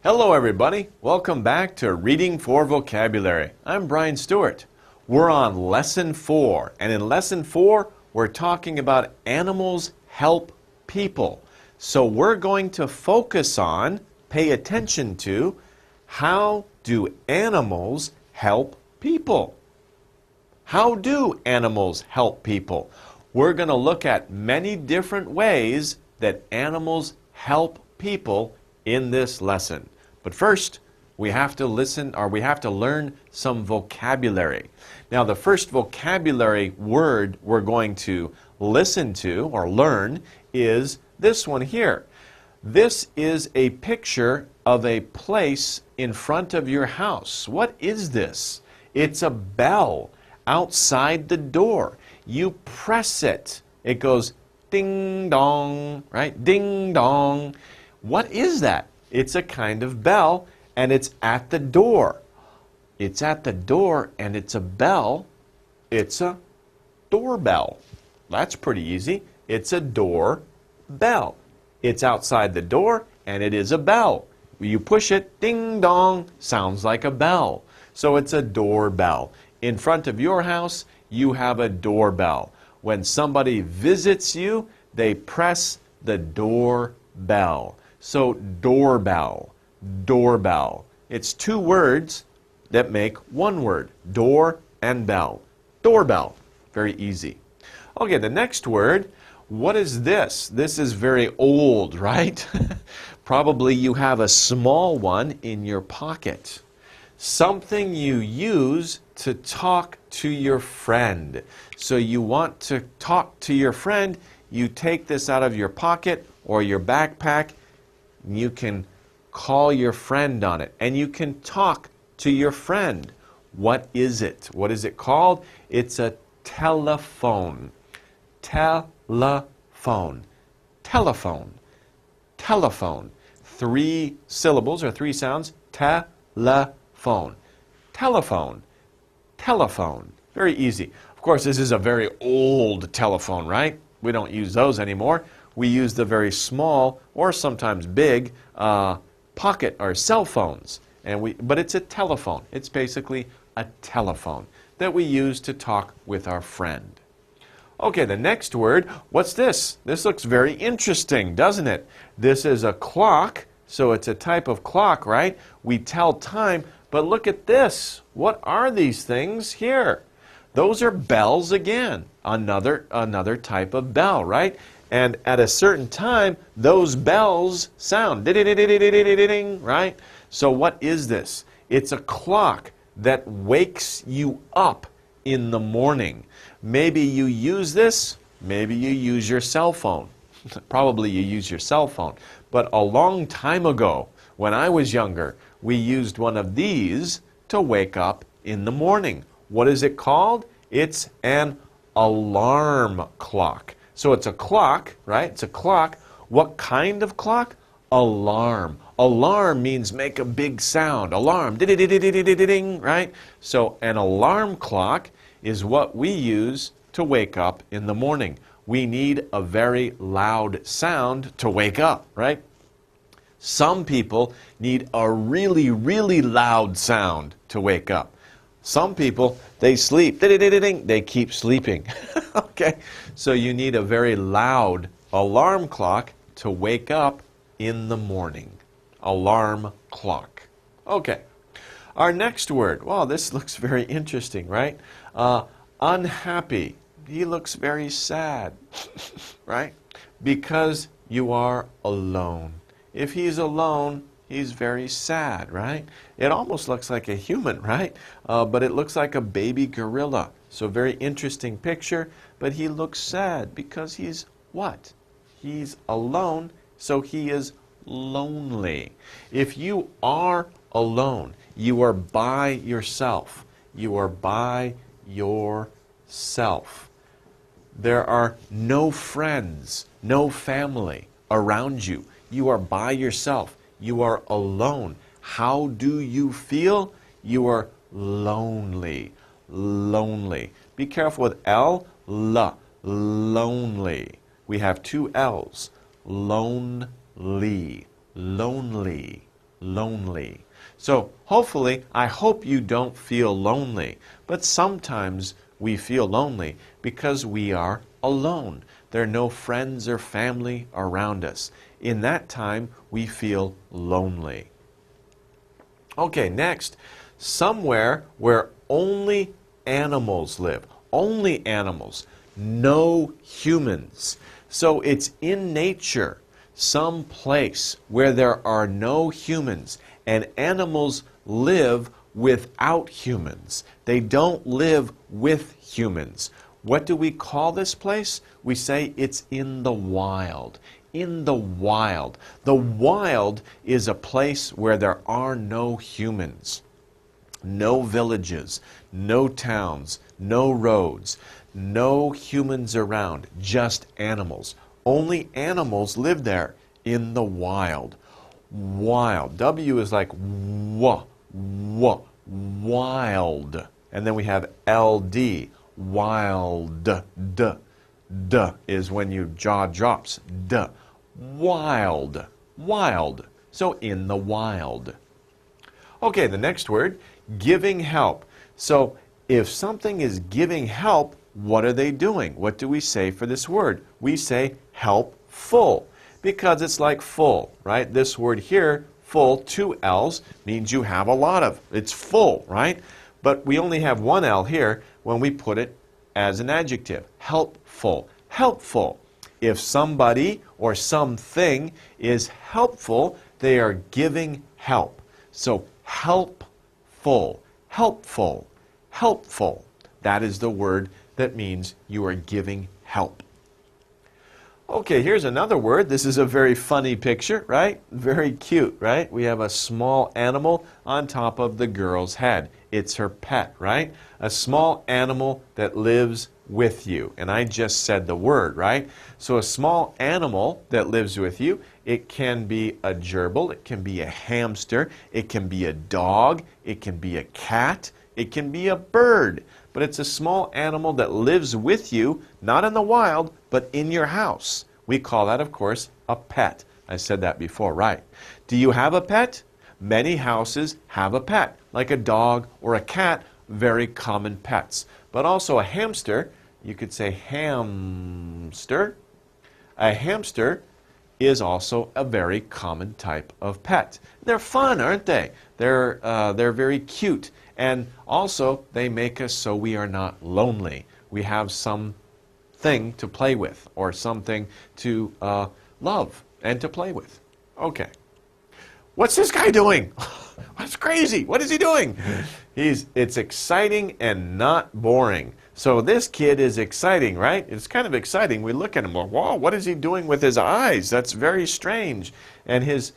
Hello everybody, welcome back to Reading for Vocabulary. I'm Brian Stewart. We're on Lesson 4, and in Lesson 4, we're talking about animals help people. So we're going to focus on, pay attention to, how do animals help people? How do animals help people? We're going to look at many different ways that animals help people in this lesson. But first, we have to learn some vocabulary. Now, the first vocabulary word we're going to listen to or learn is this one here. This is a picture of a place in front of your house. What is this? It's a bell outside the door. You press it. It goes ding dong, right? Ding dong. What is that? It's a kind of bell, and it's at the door. It's at the door, and it's a bell. It's a doorbell. That's pretty easy. It's a doorbell. It's outside the door, and it is a bell. You push it, ding dong, sounds like a bell. So it's a doorbell. In front of your house, you have a doorbell. When somebody visits you, they press the doorbell. So doorbell, doorbell. It's two words that make one word, door and bell. Doorbell, very easy. Okay, the next word, what is this? This is very old, right? Probably you have a small one in your pocket. Something you use to talk to your friend. So you want to talk to your friend, you take this out of your pocket or your backpack. You can call your friend on it, and you can talk to your friend. What is it? What is it called? It's a telephone. Telephone. Telephone. Telephone. 3 syllables or 3 sounds. Telephone. Telephone. Telephone. Very easy. Of course, this is a very old telephone, right? We don't use those anymore. We use the very small or sometimes big pocket or cell phones. But it's a telephone. It's basically a telephone that we use to talk with our friend. Okay, the next word, what's this? This looks very interesting, doesn't it? This is a clock, so it's a type of clock, right? We tell time, but look at this. What are these things here? Those are bells again. Another type of bell, right? And at a certain time, those bells sound, ding-ding-ding-ding-ding-ding, right? So what is this? It's a clock that wakes you up in the morning. Maybe you use this, maybe you use your cell phone. Probably you use your cell phone. But a long time ago, when I was younger, we used one of these to wake up in the morning. What is it called? It's an alarm clock. So it's a clock, right? It's a clock. What kind of clock? Alarm. Alarm means make a big sound. Alarm. Ding-ding-ding-ding-ding, right? So an alarm clock is what we use to wake up in the morning. We need a very loud sound to wake up, right? Some people need a really, really loud sound to wake up. Some people, they sleep. They keep sleeping. Okay? So you need a very loud alarm clock to wake up in the morning. Alarm clock. Okay. Our next word. Wow, this looks very interesting, right? Unhappy. He looks very sad, right? Because you are alone. If he's alone, he's very sad, right? It almost looks like a human, right? But it looks like a baby gorilla. So very interesting picture, but he looks sad because he's what? He's alone, so he is lonely. If you are alone, you are by yourself. You are by yourself. There are no friends, no family around you. You are by yourself. You are alone. How do you feel? You are lonely. Lonely. Be careful with L, lonely. We have 2 L's. Lonely. Lonely. lonely. So hopefully, I hope you don't feel lonely. But sometimes we feel lonely because we are alone. There are no friends or family around us. In that time, we feel lonely. Okay, next, somewhere where only animals live. Only animals, no humans. So it's in nature, some place where there are no humans, and animals live without humans. They don't live with humans. What do we call this place? We say it's in the wild. In the wild. The wild is a place where there are no humans. No villages, no towns, no roads, no humans around, just animals. Only animals live there in the wild. Wild. W is like w, wild. And then we have LD, wild. D is when your jaw drops. D. Wild. Wild. So in the wild. Okay, the next word, giving help. So if something is giving help, what are they doing? What do we say for this word? We say helpful, because it's like full, right? This word here, full, 2 L's, means you have a lot of. It's full, right? But we only have 1 L here when we put it as an adjective. Helpful. Helpful. If somebody or something is helpful, they are giving help. So helpful, helpful, helpful. That is the word that means you are giving help. Okay, here's another word. This is a very funny picture, right? Very cute, right? We have a small animal on top of the girl's head. It's her pet, right? A small animal that lives with you. And I just said the word, right? So a small animal that lives with you, it can be a gerbil, it can be a hamster, it can be a dog, it can be a cat, it can be a bird. But it's a small animal that lives with you, not in the wild, but in your house. We call that, of course, a pet. I said that before, right? Do you have a pet? Many houses have a pet, like a dog or a cat, very common pets. But also a hamster, you could say hamster. A hamster is also a very common type of pet. They're fun, aren't they? They're very cute. And also, they make us so we are not lonely. We have something to play with, or something to love and to play with. Okay. What's this guy doing? That's crazy. What is he doing? It's exciting and not boring. So this kid is exciting, right? It's kind of exciting. We look at him, wow, what is he doing with his eyes? That's very strange. And his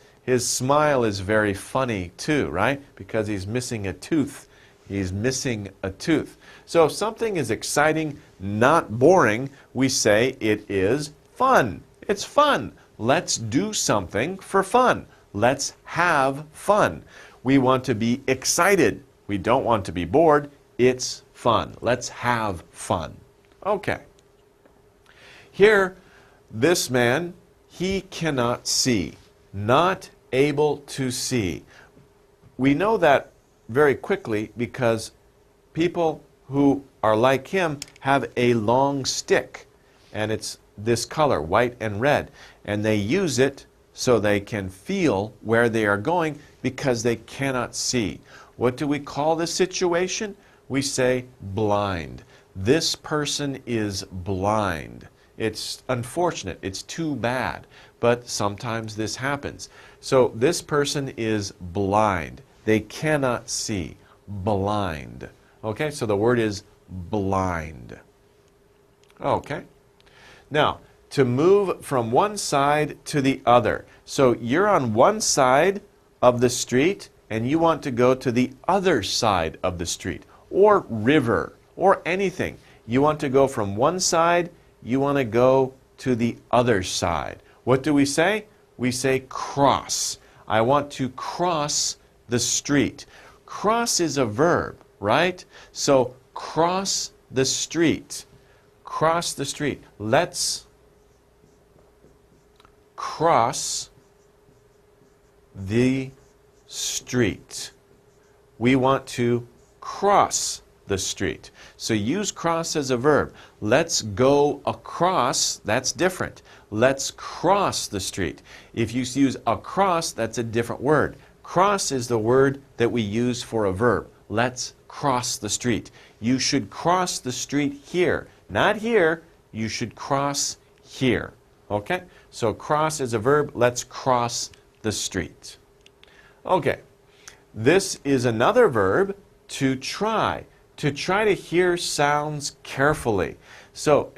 smile is very funny too, right? Because he's missing a tooth. He's missing a tooth. So if something is exciting, not boring, we say it is fun. It's fun. Let's do something for fun. Let's have fun. We want to be excited. We don't want to be bored. It's fun. Let's have fun. Okay. Here, this man, he cannot see. Not able to see. We know that very quickly because people who are like him have a long stick, and it's this color, white and red, and they use it so they can feel where they are going because they cannot see. What do we call this situation? We say blind. This person is blind. It's unfortunate. It's too bad. But sometimes this happens. So this person is blind. They cannot see. Blind. Okay, so the word is blind. Okay. Now, to move from one side to the other. So you're on one side of the street and you want to go to the other side of the street or river or anything. You want to go from one side, you want to go to the other side. What do we say? We say cross. I want to cross the street. Cross is a verb, right? So cross the street. Cross the street. Let's cross the street. We want to cross the street. So use cross as a verb. Let's go across, that's different. Let's cross the street. If you use across, that's a different word. Cross is the word that we use for a verb. Let's cross the street. You should cross the street here. Not here, you should cross here. Okay? So cross is a verb. Let's cross the street. Okay. This is another verb, to try. To try to hear sounds carefully. So,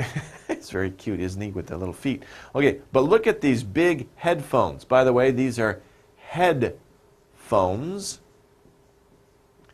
it's very cute, isn't he, with the little feet. Okay, but look at these big headphones. By the way, these are headphones.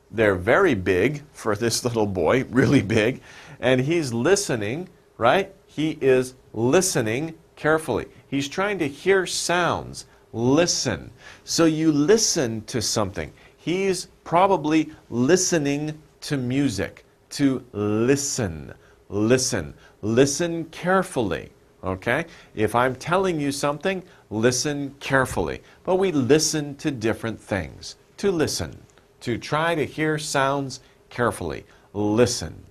They're very big for this little boy, really big. And he's listening, right? He is listening carefully. He's trying to hear sounds. Listen. So you listen to something. He's probably listening to music. To listen. Listen. Listen carefully. Okay? If I'm telling you something, listen carefully. But we listen to different things. To listen. To try to hear sounds carefully. Listen.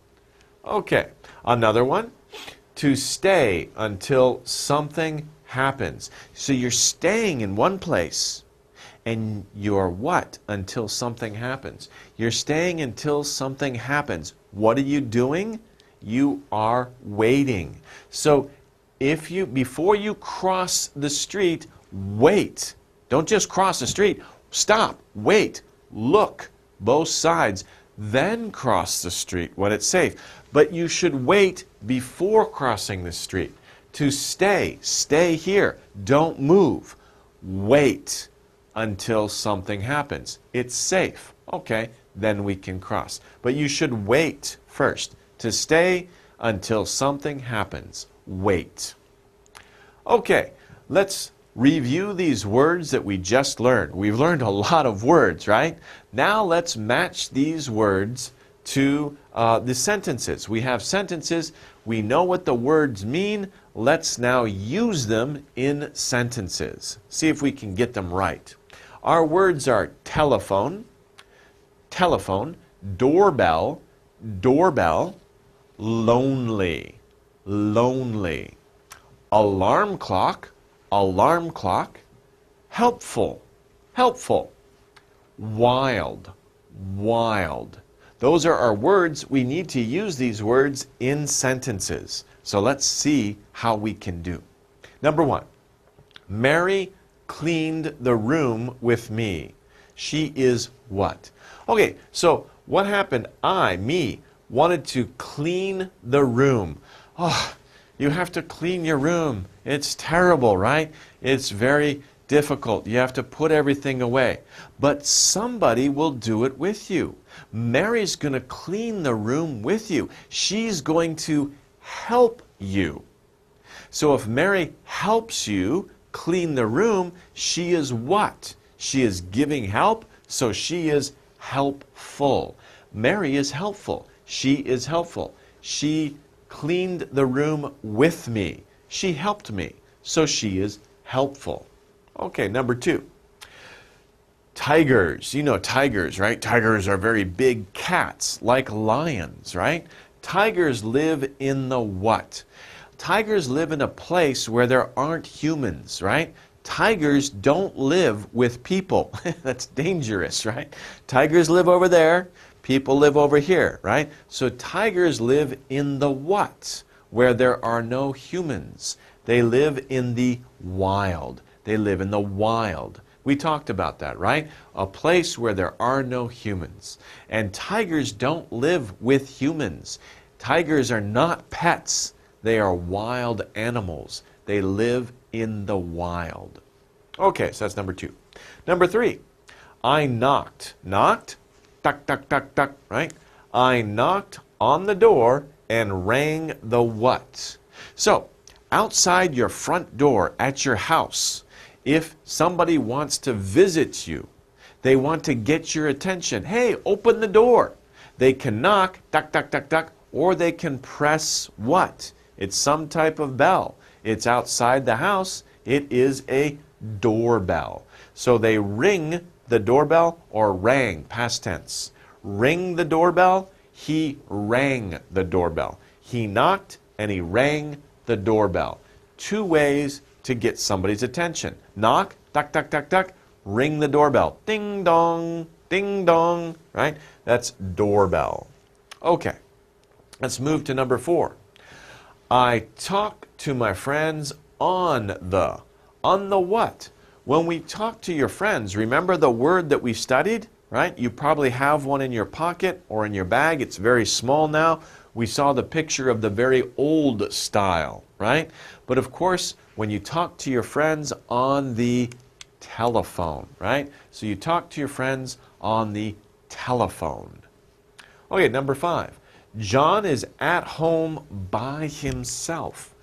Okay. Another one. To stay until something happens. So you're staying in one place. And you're what until something happens? You're staying until something happens. What are you doing? You are waiting. So before you cross the street, wait. Don't just cross the street. Stop. Wait. Look. Both sides. Then cross the street when it's safe. But you should wait before crossing the street. To stay. Stay here. Don't move. Wait until something happens. It's safe. Okay, then we can cross. But you should wait first. To stay until something happens. Wait. Okay, let's review these words that we just learned. We've learned a lot of words, right? Now let's match these words to the sentences. We have sentences. We know what the words mean. Let's now use them in sentences. See if we can get them right. Our words are telephone, telephone, doorbell, doorbell, lonely, lonely, alarm clock, alarm clock, helpful, helpful, wild, wild. Those are our words. We need to use these words in sentences. So let's see how we can do. Number one, Mary cleaned the room with me. She is what? Okay, so what happened? Me, wanted to clean the room. Oh, you have to clean your room. It's terrible, right? It's very difficult. You have to put everything away. But somebody will do it with you. Mary's going to clean the room with you. She's going to help you. So if Mary helps you clean the room, she is what? She is giving help, so she is helpful. Mary is helpful. She is helpful. She cleaned the room with me. She helped me, so she is helpful. Okay, number two. Tigers. You know tigers, right? Tigers are very big cats, like lions, right? Tigers live in the what? Tigers live in a place where there aren't humans, right? Tigers don't live with people. That's dangerous, right? Tigers live over there. People live over here, right? So tigers live in the what? Where there are no humans. They live in the wild. They live in the wild. We talked about that, right? A place where there are no humans. And tigers don't live with humans. Tigers are not pets. They are wild animals. They live in the wild. Okay, so that's number two. Number three, I knocked. Knocked? Tuck, tuck, tuck, tuck, right? I knocked on the door and rang the what? So, outside your front door at your house, if somebody wants to visit you, they want to get your attention. Hey, open the door. They can knock, tuck, tuck, tuck, tuck, or they can press what? It's some type of bell. It's outside the house. It is a doorbell. So they ring the doorbell or rang, past tense. Ring the doorbell, he rang the doorbell. He knocked and he rang the doorbell. Two ways to get somebody's attention. Knock, tuck, tuck, tuck, tuck. Ring the doorbell. Ding dong, right? That's doorbell. Okay, let's move to number 4. I talk to my friends on the what? When we talk to your friends, remember the word that we studied, right? You probably have one in your pocket or in your bag. It's very small now. We saw the picture of the very old style, right? But of course, when you talk to your friends on the telephone, right? So you talk to your friends on the telephone. Okay, number 5. John is at home by himself.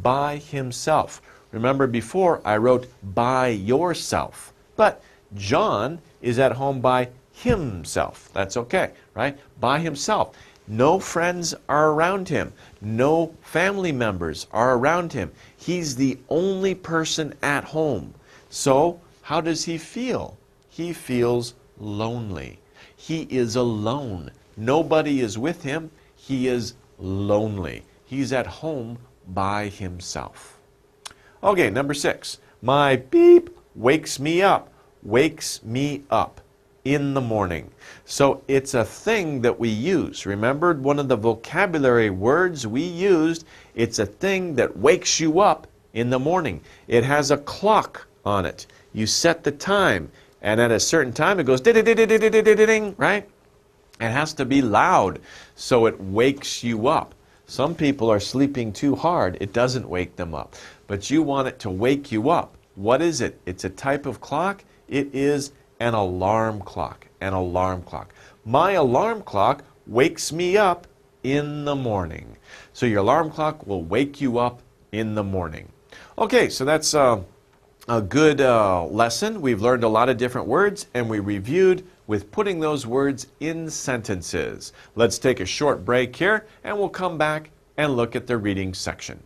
By himself. Remember before I wrote by yourself. But John is at home by himself. That's okay, right? By himself. No friends are around him. No family members are around him. He's the only person at home. So, how does he feel? He feels lonely. He is alone. Nobody is with him. He is lonely. He's at home by himself. Okay, number 6. My beep wakes me up. Wakes me up in the morning. So it's a thing that we use. Remember one of the vocabulary words we used? It's a thing that wakes you up in the morning. It has a clock on it. You set the time, and at a certain time it goes ding, right? It has to be loud, so it wakes you up. Some people are sleeping too hard. It doesn't wake them up. But you want it to wake you up. What is it? It's a type of clock. It is an alarm clock. An alarm clock. My alarm clock wakes me up in the morning. So your alarm clock will wake you up in the morning. Okay, so that's a good lesson. We've learned a lot of different words, and we reviewed with putting those words in sentences. Let's take a short break here, and we'll come back and look at the reading section.